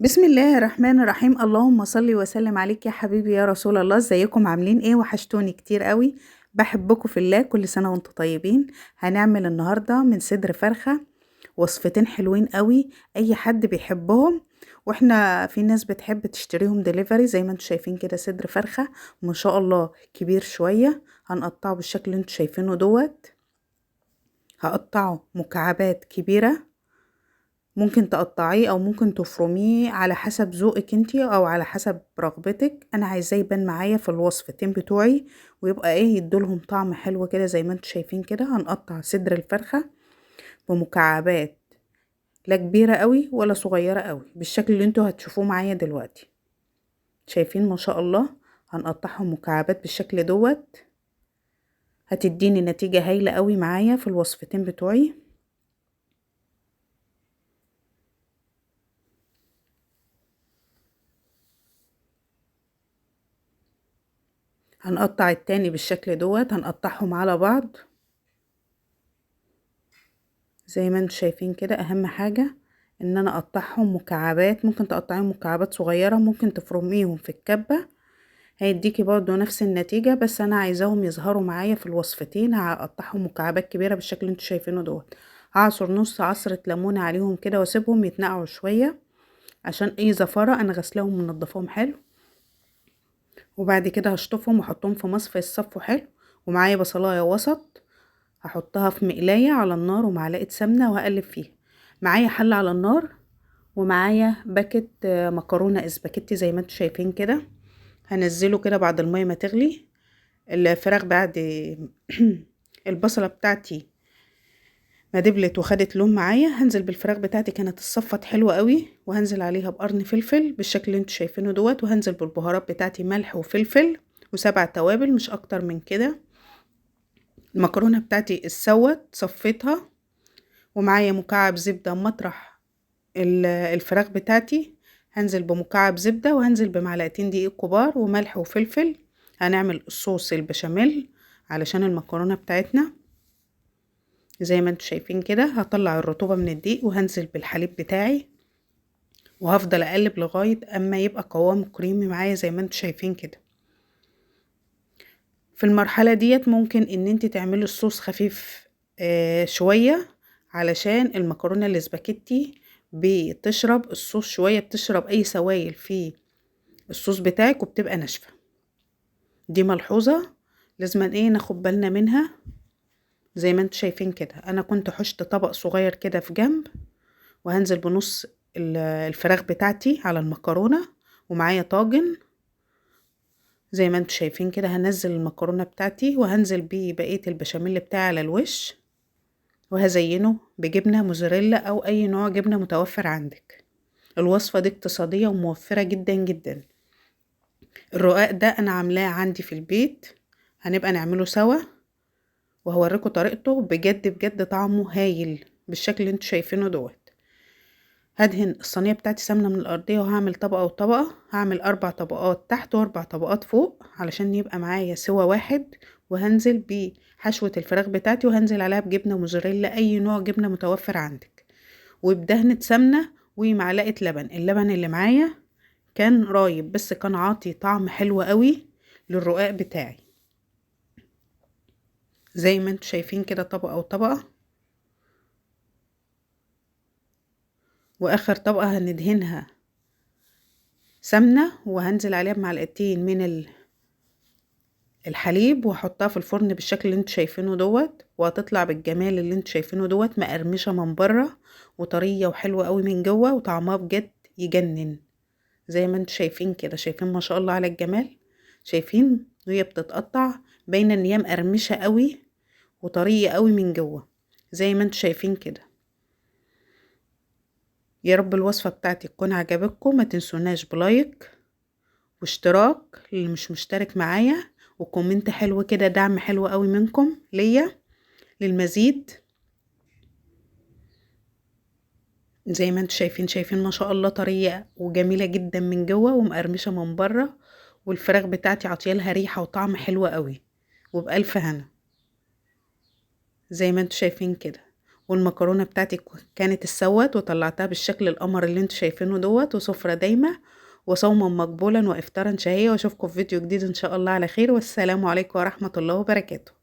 بسم الله الرحمن الرحيم. اللهم صل وسلم عليك يا حبيبي يا رسول الله. ازيكم عاملين ايه؟ وحشتوني كتير قوي. بحبكم في الله. كل سنة وانتم طيبين. هنعمل النهاردة من صدر فرخة وصفتين حلوين قوي، اي حد بيحبهم. واحنا في ناس بتحب تشتريهم دليفري. زي ما انتم شايفين كده صدر فرخة ما شاء الله كبير شوية. هنقطعه بالشكل اللي انتم شايفينه دوت. هقطعه مكعبات كبيرة، ممكن تقطعيه او ممكن تفرميه على حسب ذوقك انتي او على حسب رغبتك. انا عايزاه يبان معايا في الوصفتين بتوعي ويبقى ايه، يدولهم طعم حلو كده. زي ما انتوا شايفين كده هنقطع صدر الفرخة بمكعبات، لا كبيرة قوي ولا صغيرة قوي، بالشكل اللي انتوا هتشوفوه معايا دلوقتي. شايفين ما شاء الله؟ هنقطعهم مكعبات بالشكل دوت. هتديني نتيجة هايلة قوي معايا في الوصفتين بتوعي. هنقطع التاني بالشكل دوت، هنقطعهم على بعض زي ما انتوا شايفين كده. اهم حاجة ان انا اقطعهم مكعبات، ممكن تقطعيهم مكعبات صغيرة، ممكن تفرميهم في الكبة، هيديكي برضو نفس النتيجة. بس انا عايزاهم يظهروا معايا في الوصفتين. هقطعهم مكعبات كبيرة بالشكل اللي انتوا شايفينه دوت. هعصر نص عصرة ليمون عليهم كده واسيبهم يتنقعوا شوية عشان اي زفارة. انا غسلاهم ومنضفاهم حلو. وبعد كده هشطفهم واحطهم في مصفى يتصفوا حلو. ومعايا بصلاية وسط هحطها في مقلاية على النار ومعلقة سمنة وهقلب فيها. معايا حلة على النار ومعايا باكت مكرونة اسباجيتي زي ما انتوا شايفين كده. هنزله كده بعد المية ما تغلي. الفراخ بعد البصلة بتاعتي ما دبلت وخدت لون معايا، هنزل بالفراخ بتاعتي كانت الصفت حلوة قوي، وهنزل عليها بقرن فلفل بالشكل اللي انتوا شايفينه دوت. وهنزل بالبهارات بتاعتي ملح وفلفل وسبع توابل مش اكتر من كده. المكرونة بتاعتي اتسوت صفيتها، ومعايا مكعب زبدة مطرح الفراخ بتاعتي. هنزل بمكعب زبدة وهنزل بمعلقتين دقيق كبار وملح وفلفل. هنعمل الصوص البشاميل علشان المكرونة بتاعتنا. زي ما انتوا شايفين كده هطلع الرطوبة من الدقيق وهنزل بالحليب بتاعي وهفضل اقلب لغاية اما يبقى قوام كريمي معايا زي ما انتوا شايفين كده. في المرحلة ديت ممكن ان انت تعملي الصوص خفيف شوية، علشان المكرونة الاسباجيتي بتشرب الصوص شوية، بتشرب اي سوائل في الصوص بتاعك وبتبقى ناشفة. دي ملحوظة لازم ايه ناخد بالنا منها. زي ما انتوا شايفين كده انا كنت حشت طبق صغير كده في جنب، وهنزل بنص الفراخ بتاعتي على المكرونة. ومعايا طاجن زي ما انتوا شايفين كده. هنزل المكرونة بتاعتي وهنزل بيه بقية البشاميل بتاعي على الوش، وهزينه بجبنة موزاريلا او اي نوع جبنة متوفر عندك. الوصفة دي اقتصادية وموفرة جدا جدا. الرقاق ده انا عاملاه عندي في البيت، هنبقى نعمله سوا وهوريكم طريقته. بجد بجد طعمه هايل بالشكل اللي انتوا شايفينه دوت. هدهن الصينية بتاعتي سمنة من الأرضية وهعمل طبقة وطبقة. هعمل 4 طبقات تحت و4 طبقات فوق علشان يبقى معايا سوا واحد. وهنزل بحشوة الفراخ بتاعتي وهنزل عليها بجبنة موزاريلا أي نوع جبنة متوفر عندك، وبدهنة سمنة ومعلقة لبن. اللبن اللي معايا كان رايب بس كان عاطي طعم حلو قوي للرقاق بتاعي. زي ما انتوا شايفين كده طبقة وطبقة. واخر طبقة هندهنها سمنة وهنزل عليها بمعلقتين من الحليب واحطها في الفرن بالشكل اللي انتوا شايفينه دوت. وهتطلع بالجمال اللي انتوا شايفينه دوت، مقرمشة من بره وطرية وحلوة قوي من جوه وطعمها بجد يجنن. زي ما انتوا شايفين كده، شايفين ما شاء الله على الجمال؟ شايفين وهي بتتقطع باينه ان هي مقرمشة قوي وطرية قوي من جوه زي ما انتوا شايفين كده. يا رب الوصفة بتاعتي تكون عجبتكم. ما تنسوناش بلايك واشتراك اللي مش مشترك معايا، وكومنت حلو كده، دعم حلو قوي منكم ليا للمزيد. زي ما انتوا شايفين ما شاء الله طرية وجميلة جدا من جوه ومقرمشة من بره. والفراخ بتاعتي عطيالها ريحة وطعم حلو قوي وبألف هنا زي ما انتوا شايفين كده. والمكرونة بتاعتي كانت اتسوت وطلعتها بالشكل القمر اللي انتوا شايفينه دوت، وسفرة دايمة وصوما مقبولا وافطارا شهية. واشوفكم في فيديو جديد ان شاء الله على خير، والسلام عليكم ورحمة الله وبركاته.